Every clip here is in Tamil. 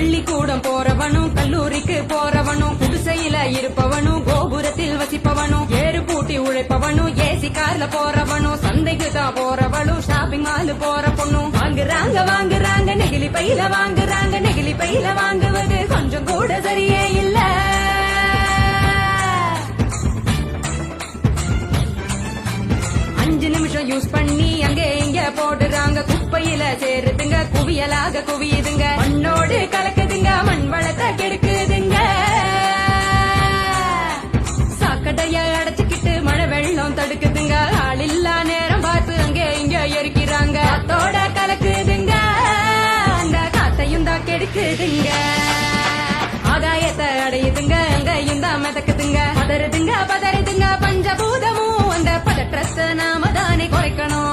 பள்ளிக்கூடம் போறவனும் கல்லூரிக்கு போறவனும் குடிசையில இருப்பவனும் கோபுரத்தில் வசிப்பவனும் ஏறு பூட்டி உழைப்பவனும் ஏசி கார்ல போறவனும் சந்தைக்கு தான் போறவளும் ஷாப்பிங் மால் போற பொண்ணும் வாங்குறாங்க நெகிழி பையில வாங்குறாங்க நெகிழி பையில வாங்குவது கொஞ்சம் கூட சரியே இல்ல. 5 நிமிஷம் யூஸ் பண்ணி அங்கே இங்க போடுறாங்க குப்பையில சேருதுங்க குவியலாக குவியுதுங்க மண்ணோடு கலக்குதுங்க மண் வளத்தை கெடுக்குதுங்க. சாக்கடைய அடைச்சுக்கிட்டு மழை வெள்ளம் தடுக்குதுங்க ஆள் இல்லா நேரம் பார்த்து அங்கே இங்க எரிக்கிறாங்க காத்தோட கலக்குதுங்க அந்த காத்தையும் தான் கெடுக்குதுங்க. ஆகாயத்தை அடையுதுங்க அங்கையும் தான் மிதக்குதுங்க பதறுதுங்க பஞ்சபூதமும் அந்த பதற்றத்தை நாம தானே குறைக்கணும்.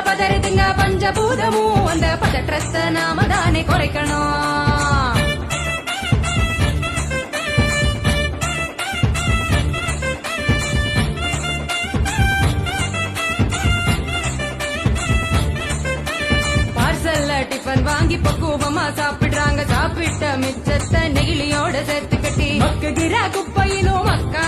பதறுதுங்க பஞ்சபூதமும் அந்த பதற்றத்தை நாம தானே குறைக்கணும். டிஃபன் வாங்கி பக்குவமா சாப்பிடுறாங்க சாப்பிட்ட மிச்சத்தை நெகிழியோட சேர்த்து கட்டி மக்குகிற குப்பையிலும் மக்கா